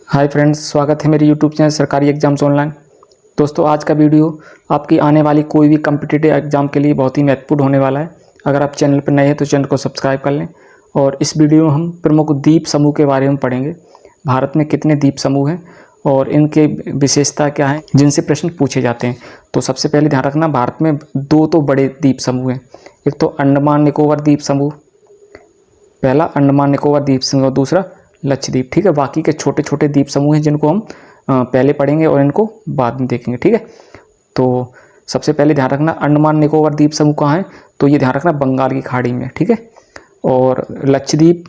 Hi friends, स्वागत है मेरे यूट्यूब चैनल सरकारी एग्जाम्स ऑनलाइन। दोस्तों, आज का वीडियो आपकी आने वाली कोई भी कम्पिटिटिव एग्जाम के लिए बहुत ही महत्वपूर्ण होने वाला है। अगर आप चैनल पर नए हैं तो चैनल को सब्सक्राइब कर लें। और इस वीडियो में हम प्रमुख द्वीप समूह के बारे में पढ़ेंगे। भारत में कितने द्वीप समूह हैं और इनके विशेषता क्या हैं जिनसे प्रश्न पूछे जाते हैं। तो सबसे पहले ध्यान रखना, भारत में दो तो बड़े द्वीप समूह हैं। एक तो अंडमान निकोबार द्वीप समूह, पहला अंडमान निकोबार द्वीप समूह, दूसरा लक्षद्वीप। ठीक है, बाकी के छोटे छोटे द्वीप समूह हैं जिनको हम पहले पढ़ेंगे और इनको बाद में देखेंगे। ठीक है, तो सबसे पहले ध्यान रखना अंडमान निकोबार द्वीप समूह कहाँ है, तो ये ध्यान रखना बंगाल की खाड़ी में। ठीक है, और लक्षद्वीप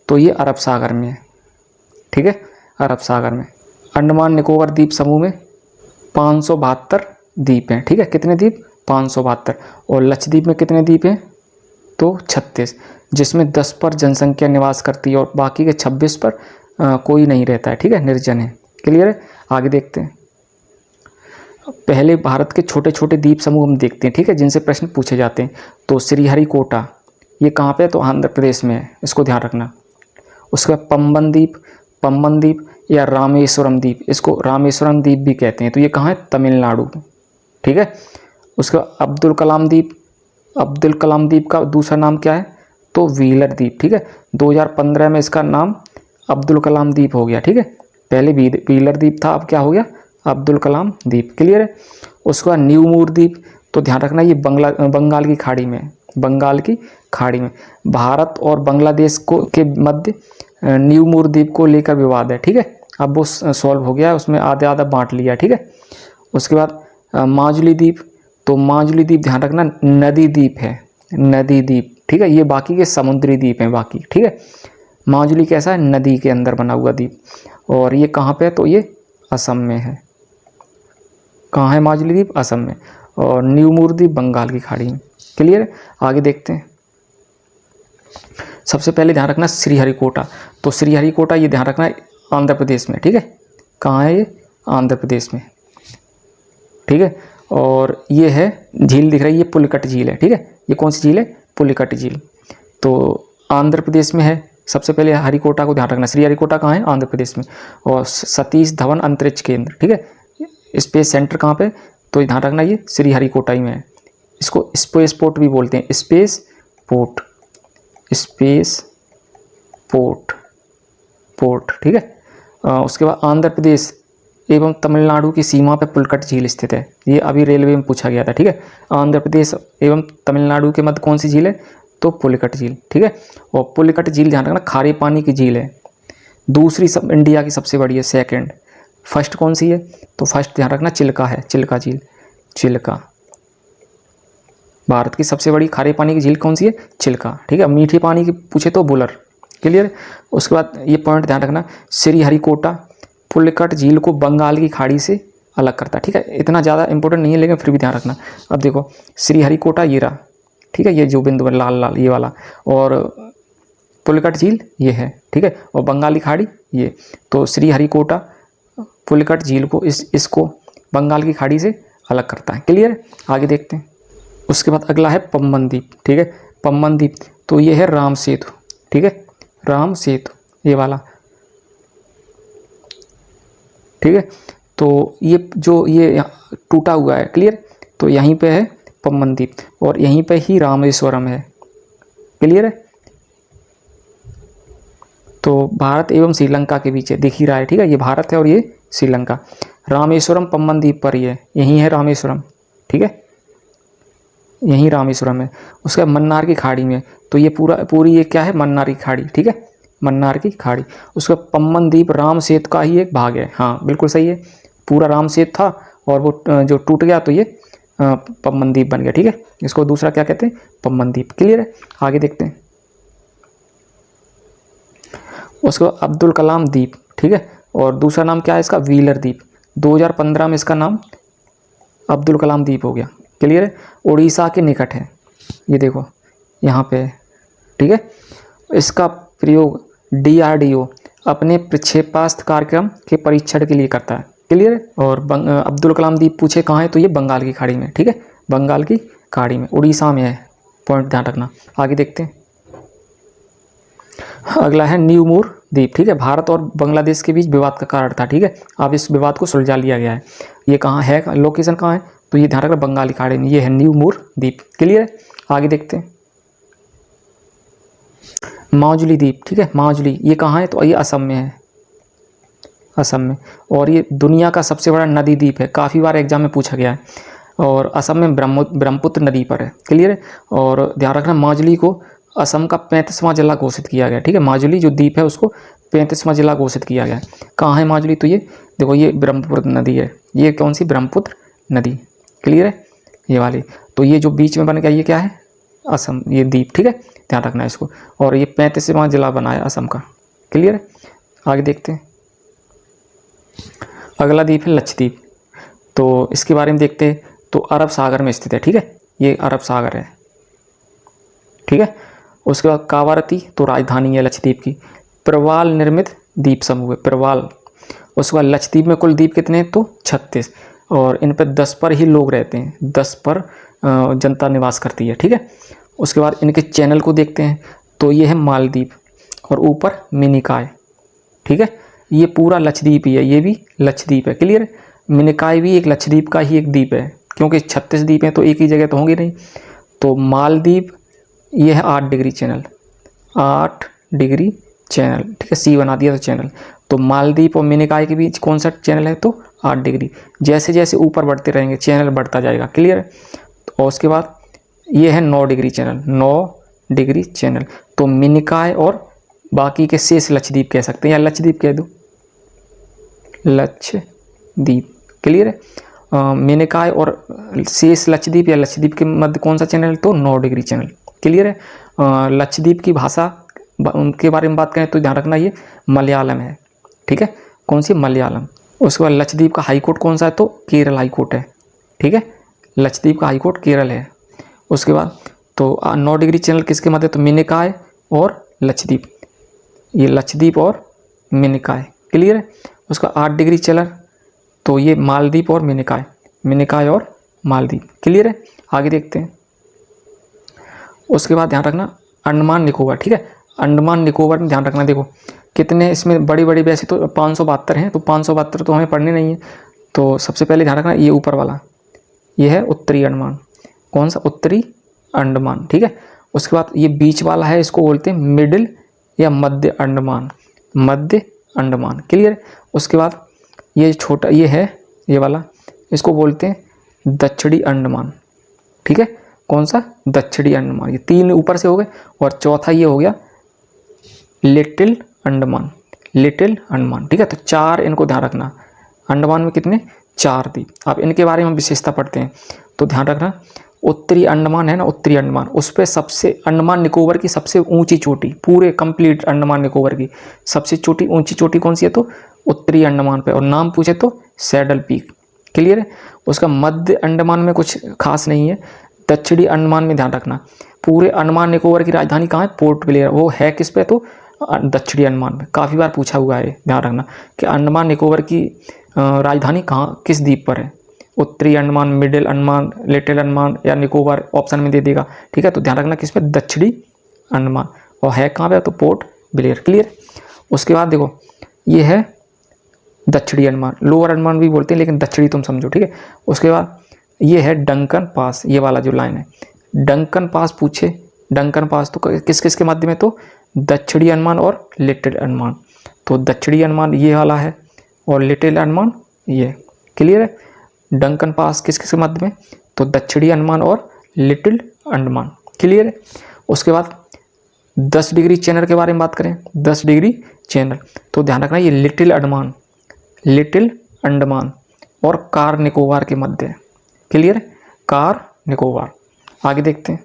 तो ये अरब सागर में है। ठीक है, अरब सागर में। अंडमान निकोबार द्वीप समूह में 572 द्वीप हैं। ठीक है, कितने द्वीप? 572। और लक्षद्वीप में कितने द्वीप हैं? तो 36, जिसमें 10 पर जनसंख्या निवास करती है और बाकी के 26 पर कोई नहीं रहता है। ठीक है, निर्जन है। क्लियर है? आगे देखते हैं। पहले भारत के छोटे छोटे द्वीप समूह हम देखते हैं। ठीक है, जिनसे प्रश्न पूछे जाते हैं। तो श्रीहरिकोटा ये कहाँ पे है? तो आंध्र प्रदेश में है, इसको ध्यान रखना। उसके बाद पंबन द्वीप या रामेश्वरम द्वीप, इसको रामेश्वरम द्वीप भी कहते हैं। तो ये कहाँ है? तमिलनाडु। ठीक है, उसके बाद अब्दुल कलाम द्वीप का दूसरा नाम क्या है? तो व्हीलर द्वीप। ठीक है, 2015 में इसका नाम अब्दुल कलाम द्वीप हो गया। ठीक है, पहले व्हीलर द्वीप था, अब क्या हो गया? अब्दुल कलाम द्वीप। क्लियर है? उसके बाद न्यू मूर द्वीप, तो ध्यान रखना ये बंगाल की खाड़ी में है। बंगाल की खाड़ी में भारत और बांग्लादेश के मध्य न्यू मूर द्वीप को लेकर विवाद है। ठीक है, अब वो सॉल्व हो गया, उसमें आधा आधा बांट लिया। ठीक है, उसके बाद माजुली द्वीप, तो माजुली द्वीप ध्यान रखना नदी द्वीप है, नदी द्वीप। ठीक है, ये बाकी के समुद्री द्वीप हैं बाकी। ठीक है, माजुली कैसा है? नदी के अंदर बना हुआ द्वीप। और ये कहाँ पे है? तो ये असम में है। कहाँ है माजुली द्वीप? असम में। और न्यू मूर द्वीप बंगाल की खाड़ी में। क्लियर है? आगे देखते हैं। सबसे पहले ध्यान रखना श्रीहरिकोटा, तो श्रीहरिकोटा ये ध्यान रखना आंध्र प्रदेश में। ठीक है, कहाँ है ये? आंध्र प्रदेश में। ठीक है, और ये है झील दिख रही है, पुलिकट झील है। ठीक है, ये कौन सी झील है? पुलिकट झील। तो आंध्र प्रदेश में है। सबसे पहले हरिकोटा को ध्यान रखना। श्रीहरिकोटा कहाँ है? आंध्र प्रदेश में। और सतीश धवन अंतरिक्ष केंद्र, ठीक है, स्पेस सेंटर कहाँ पे? तो ध्यान रखना ये श्रीहरिकोटा ही में है। इसको स्पेस पोर्ट भी बोलते हैं, स्पेस पोर्ट। ठीक है। उसके बाद आंध्र प्रदेश एवं तमिलनाडु की सीमा पर पुलिकट झील स्थित है। ये अभी रेलवे में पूछा गया था। ठीक है, आंध्र प्रदेश एवं तमिलनाडु के मध्य कौन सी झील है? तो पुलिकट झील। ठीक है, और पुलिकट झील ध्यान रखना खारे पानी की झील है। दूसरी सब इंडिया की सबसे बड़ी है, सेकंड। फर्स्ट कौन सी है? तो फर्स्ट ध्यान रखना चिल्का है, चिल्का झील। चिल्का भारत की सबसे बड़ी खारे पानी की झील कौन सी है? चिल्का। ठीक है, मीठे पानी की पूछे तो बुलर। क्लियर? उसके बाद ये पॉइंट ध्यान रखना, श्रीहरिकोटा पुलिकट झील को बंगाल की खाड़ी से अलग करता है। ठीक है, इतना ज़्यादा इंपॉर्टेंट नहीं है लेकिन फिर भी ध्यान रखना। अब देखो श्रीहरिकोटा ये रहा। ठीक है, ये जो बिंदु है लाल लाल ये वाला, और पुलिकट झील ये है। ठीक है, और बंगाल की खाड़ी ये। तो श्रीहरिकोटा पुलिकट झील को इसको बंगाल की खाड़ी से अलग करता है। क्लियर? आगे देखते हैं। उसके बाद अगला है पंबन द्वीप। ठीक है, पंबन द्वीप तो ये है राम सेतु। ठीक है, राम सेतु ये वाला। ठीक है, तो ये जो ये टूटा हुआ है, क्लियर, तो यहीं पे है पंबन द्वीप और यहीं पे ही रामेश्वरम है। क्लियर है? तो भारत एवं श्रीलंका के बीच है, दिख ही रहा है। ठीक है, ये भारत है और ये श्रीलंका। रामेश्वरम पंबन द्वीप पर ही है, यहीं है रामेश्वरम। ठीक है, यहीं रामेश्वरम है। उसका मन्नार की खाड़ी में, तो ये पूरी ये क्या है? मन्नार की खाड़ी। ठीक है, मन्नार की खाड़ी। उसका पंबन द्वीप राम सेतु का ही एक भाग है। हाँ बिल्कुल सही है, पूरा राम सेतु था और वो जो टूट गया तो ये पंबन द्वीप बन गया। ठीक है, इसको दूसरा क्या कहते हैं? पंबन द्वीप। क्लियर है? आगे देखते हैं। उसको अब्दुल कलाम द्वीप। ठीक है, और दूसरा नाम क्या है इसका? व्हीलर द्वीप। 2015 में इसका नाम अब्दुल कलाम द्वीप हो गया। क्लियर है? उड़ीसा के निकट है, ये देखो यहाँ पे है। ठीक है, इसका प्रयोग DRDO अपने प्रक्षेपास्त्र कार्यक्रम के परीक्षण के लिए करता है। क्लियर है? और अब्दुल कलाम द्वीप पूछे कहाँ है? तो ये बंगाल की खाड़ी में। ठीक है, बंगाल की खाड़ी में, उड़ीसा में है। पॉइंट ध्यान रखना। आगे देखते हैं। अगला है न्यू मूर द्वीप, ठीक है। भारत और बांग्लादेश के बीच विवाद का कारण था, ठीक है। अब इस विवाद को सुलझा लिया गया है। ये कहाँ है, लोकेशन कहाँ है, तो ये ध्यान रखना बंगाली खाड़ी में, ये है न्यू मूर द्वीप। क्लियर है, आगे देखते हैं। माजुली द्वीप, ठीक है, माजुली ये कहाँ है, तो ये असम में है, असम में। और ये दुनिया का सबसे बड़ा नदी द्वीप है, काफ़ी बार एग्जाम में पूछा गया है, और असम में ब्रह्मपुत्र नदी पर है। क्लियर है, और ध्यान रखना माजुली को असम का 35वां जिला घोषित किया गया, ठीक है। माजुली जो द्वीप है उसको 35वां जिला घोषित किया गया है। कहाँ है माजुली, तो ये देखो ये ब्रह्मपुत्र नदी है, ये कौन सी, ब्रह्मपुत्र नदी। क्लियर है, ये वाली। तो ये जो बीच में बन गया ये क्या है, असम, ये द्वीप, ठीक है, ध्यान रखना है इसको। और ये 35वां जिला बना है असम का। क्लियर है, आगे देखते हैं। अगला द्वीप है लक्षद्वीप। तो इसके बारे में देखते हैं। तो अरब सागर में स्थित है, ठीक है, ये अरब सागर है, ठीक है। उसके बाद कावारती, तो राजधानी है लक्षद्वीप की। प्रवाल निर्मित द्वीप समूह है, प्रवाल। उसके बाद लक्षद्वीप में कुल द्वीप कितने हैं, तो 36, और इन पर 10 पर ही लोग रहते हैं, 10 पर जनता निवास करती है, ठीक है। उसके बाद इनके चैनल को देखते हैं। तो ये है मालदीप, और ऊपर मिनिकॉय, ठीक है। ये पूरा लक्षद्वीप ही है, ये भी लक्षद्वीप है। क्लियर है, मिनिकॉय भी एक लक्षद्वीप का ही एक द्वीप है, क्योंकि 36 द्वीप हैं तो एक ही जगह तो होंगे नहीं। तो मालदीप ये है 8 डिग्री चैनल, 8 डिग्री चैनल, ठीक है, सी बना दिया तो चैनल। तो मालदीप और मिनिकॉय के बीच कौन सा चैनल है, तो 8 डिग्री। जैसे जैसे ऊपर बढ़ते रहेंगे चैनल बढ़ता जाएगा। क्लियर है, और उसके बाद ये है 9 डिग्री चैनल, 9 डिग्री चैनल। तो मिनिकॉय और बाकी के शेष लक्षद्वीप कह सकते हैं, या लक्षद्वीप कह दो, लक्षद्वीप। क्लियर है, मिनिकॉय और शेष लक्षद्वीप या लक्षद्वीप के मध्य कौन सा चैनल, तो 9 डिग्री चैनल। क्लियर है, लक्षद्वीप की भाषा उनके बारे में बात करें तो ध्यान रखना ये मलयालम है, ठीक है, कौन सी, मलयालम। उसके बाद लक्षद्वीप का हाई कोर्ट कौन सा है, तो केरल हाई कोर्ट है, ठीक है, लक्षद्वीप का हाई कोर्ट केरल है। उसके बाद तो 9 डिग्री चैनल किसके मध्य, तो मिनिकॉय और लक्षद्वीप, ये लक्षद्वीप और मिनिकॉय। क्लियर है, उसका 8 डिग्री चैनल, तो ये मालदीप और मिनिकॉय, मिनिकॉय और मालदीप। क्लियर है, आगे देखते हैं। उसके बाद ध्यान रखना अंडमान निकोबार, ठीक है, अंडमान निकोबार में ध्यान रखना, देखो कितने इसमें बड़ी बड़ी, वैसे तो 572 हैं, तो 572 तो हमें पढ़ने नहीं है। तो सबसे पहले ध्यान रखना ये ऊपर वाला, ये है उत्तरी अंडमान, कौन सा, उत्तरी अंडमान, ठीक है। उसके बाद ये बीच वाला है, इसको बोलते हैं मिडिल या मध्य अंडमान, मध्य अंडमान। क्लियर। उसके बाद ये छोटा ये है, ये वाला, इसको बोलते हैं दक्षिणी अंडमान, ठीक है, कौन सा, दक्षिणी अंडमान। ये 3 ऊपर से हो गए, और चौथा ये हो गया लिटिल अंडमान, लिटिल अंडमान, ठीक है। तो 4 इनको ध्यान रखना, अंडमान में कितने, 4 द्वीप। अब इनके बारे में विशेषता पढ़ते हैं, तो ध्यान रखना उत्तरी अंडमान है ना, उत्तरी अंडमान, उस पर सबसे, अंडमान निकोबार की सबसे ऊंची चोटी, पूरे कंप्लीट अंडमान निकोबार की सबसे छोटी ऊंची चोटी कौन सी है, तो उत्तरी अंडमान पे, और नाम पूछे तो सैडल पीक। क्लियर है। उसका मध्य अंडमान में कुछ खास नहीं है। दक्षिणी अंडमान में ध्यान रखना, पूरे अंडमान निकोबार की राजधानी कहाँ है, पोर्ट ब्लेयर, वो है किस पे, तो दक्षिणी अंडमान में। काफ़ी बार पूछा हुआ है, ध्यान रखना कि अंडमान निकोबार की राजधानी कहाँ, किस द्वीप पर है, उत्तरी अंडमान, मिडिल अंडमान, लिटिल अंडमान या निकोबार, ऑप्शन में दे देगा, ठीक है। तो ध्यान रखना किस पे, दक्षिणी अंडमान, और है कहाँ पे, तो पोर्ट ब्लेयर। क्लियर। उसके बाद देखो ये है दक्षिणी अंडमान, लोअर अंडमान भी बोलते हैं लेकिन दक्षिणी तुम समझो, ठीक है। उसके बाद ये है डंकन पास, ये वाला जो लाइन है, डंकन पास पूछे, डंकन पास तो किस किस के मध्य में, तो दक्षिणी अंडमान और लिटिल अंडमान। तो दक्षिणी अंडमान ये वाला है, और लिटिल अंडमान ये। क्लियर है। डंकन पास किस किस के मध्य में, तो दक्षिणी अंडमान और लिटिल अंडमान। क्लियर है। उसके बाद 10 डिग्री चैनल के बारे में बात करें, 10 डिग्री चैनल, तो ध्यान रखना ये लिटिल अंडमान, लिटिल अंडमान और कार निकोबार के मध्य है। क्लियर है, कार निकोबार। आगे देखते हैं।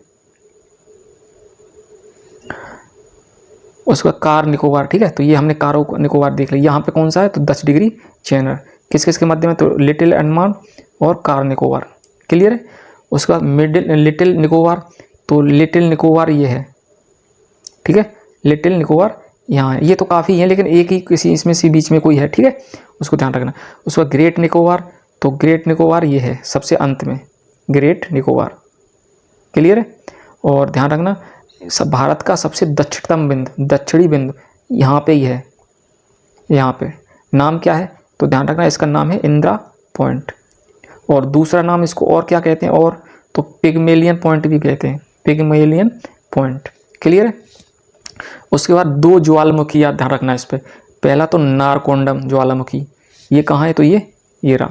उसका कार निकोबार, ठीक है, तो ये हमने कारो निकोबार देख लिया। यहाँ पे कौन सा है, तो 10 डिग्री चैनल किस किस के मध्य में, तो लिटिल अंडमान और कार निकोबार। क्लियर है। उसके बाद मिडिल लिटिल निकोबार, तो लिटिल निकोबार ये है, ठीक है, लिटिल निकोबार यहाँ है। ये तो काफ़ी है लेकिन एक ही किसी इसमें से बीच में कोई है, ठीक है, उसको ध्यान रखना। उसके बाद ग्रेट निकोबार, तो ग्रेट निकोबार ये है सबसे अंत में, ग्रेट निकोबार। क्लियर है। और ध्यान रखना सब भारत का सबसे दक्षिणतम बिंदु, दक्षिणी बिंदु यहाँ पे ही है, यहाँ पे नाम क्या है, तो ध्यान रखना इसका नाम है इंदिरा पॉइंट। और दूसरा नाम इसको और क्या कहते हैं, और तो पिगमेलियन पॉइंट भी कहते हैं, पिगमेलियन पॉइंट। क्लियर है। उसके बाद दो ज्वालामुखी आप ध्यान रखना इस पर। पहला तो नारकोंडम ज्वालामुखी, ये कहाँ है, तो ये रहा,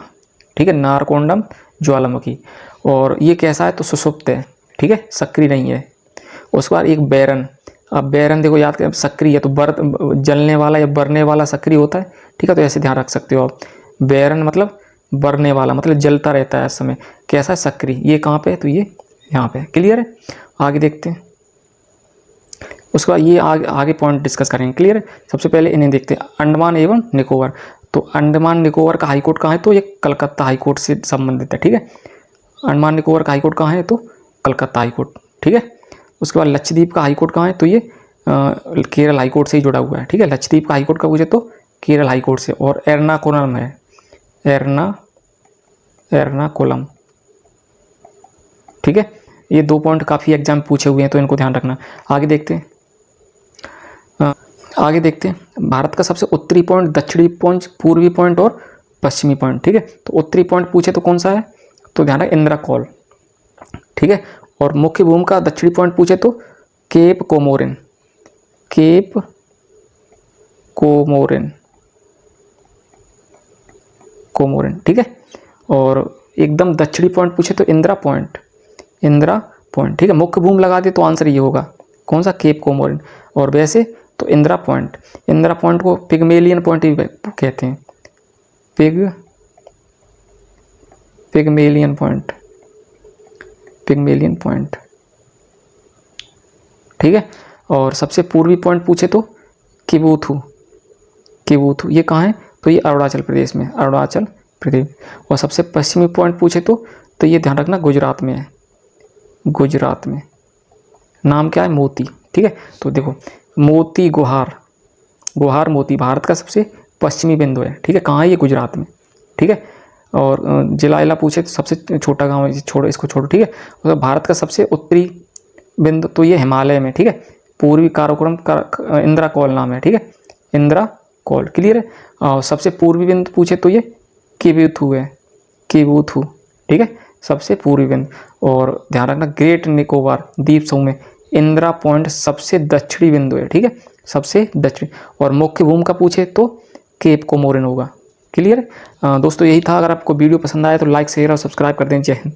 ठीक है, नारकोंडम ज्वालामुखी। और ये कैसा है, तो सुषुप्त है, ठीक है, सक्रिय नहीं है। उसके बाद एक बैरन। अब बैरन देखो याद करें, सक्रिय है तो जलने वाला या बरने वाला सक्रिय होता है, ठीक है, तो ऐसे ध्यान रख सकते हो आप। बैरन मतलब बरने वाला, मतलब जलता रहता है इस समय, कैसा है, सक्रिय। ये कहाँ पे है, तो ये यहाँ पे। क्लियर है। आगे देखते हैं। उसके बाद ये आगे पॉइंट डिस्कस करेंगे। क्लियर है। सबसे पहले इन्हें देखते हैं, अंडमान एवं निकोबार। तो अंडमान निकोबार का हाईकोर्ट कहाँ है, तो ये कलकत्ता हाईकोर्ट से संबंधित है, ठीक है। अंडमान निकोबार का हाईकोर्ट कहाँ है, तो कलकत्ता हाईकोर्ट, ठीक है। उसके बाद लक्षद्वीप का हाईकोर्ट कहाँ है, तो ये केरल हाईकोर्ट से ही जुड़ा हुआ है, ठीक है। लक्षद्वीप का हाईकोर्ट का पूछे तो केरल हाईकोर्ट से। और एर्नाकुलम है, एर्नाकुलम, ठीक है। ये दो पॉइंट काफ़ी एग्जाम पूछे हुए हैं, तो इनको ध्यान रखना। आगे देखते हैं। भारत का सबसे उत्तरी पॉइंट, दक्षिणी पॉइंट, पूर्वी पॉइंट और पश्चिमी पॉइंट, ठीक है। तो उत्तरी पॉइंट पूछे तो कौन सा है, तो ध्यान रखना इंदिरा कॉल, ठीक है। और मुख्य भूमि का दक्षिणी पॉइंट पूछे तो Cape Comorin, Cape Comorin, Comorin, ठीक है। और एकदम दक्षिणी पॉइंट पूछे तो इंदिरा पॉइंट, इंदिरा पॉइंट, ठीक है। मुख्य भूमि लगा दे तो आंसर ये होगा, कौन सा, केप कोमोरिन। और वैसे तो इंदिरा पॉइंट, इंदिरा पॉइंट को पिगमेलियन पॉइंट भी कहते हैं, पिगमेलियन पॉइंट, पिगमेलियन पॉइंट, ठीक है। और सबसे पूर्वी पॉइंट पूछे तो किबूथू, किबूथू, ये कहाँ है, तो ये अरुणाचल प्रदेश में, अरुणाचल प्रदेश। और सबसे पश्चिमी पॉइंट पूछे तो ये ध्यान रखना गुजरात में है, गुजरात में। नाम क्या है, मोती, ठीक है। तो देखो मोती गुहार, गुहार मोती भारत का सबसे पश्चिमी बिंदु है, ठीक है। कहाँ है, ये गुजरात में, ठीक है। और जिला इला पूछे तो सबसे छोटा गांव है, छोड़ो इसको छोड़ो, ठीक है। और भारत का सबसे उत्तरी बिंदु तो ये हिमालय में, ठीक है। पूर्वी काराकोरम इंदिरा कॉल नाम है, ठीक है, इंदिरा कॉल। क्लियर है। और सबसे पूर्वी बिंदु पूछे तो ये किबूथू है, किबूथू, ठीक है, सबसे पूर्वी बिंदु। और ध्यान रखना ग्रेट निकोबार द्वीप समूह में इंदिरा पॉइंट सबसे दक्षिणी बिंदु है, ठीक है, सबसे दक्षिणी। और मुख्य भूमि का पूछे तो केप कोमोरिन होगा। क्लियर है। दोस्तों यही था। अगर आपको वीडियो पसंद आया तो लाइक, शेयर और सब्सक्राइब कर दें। जय हिंद।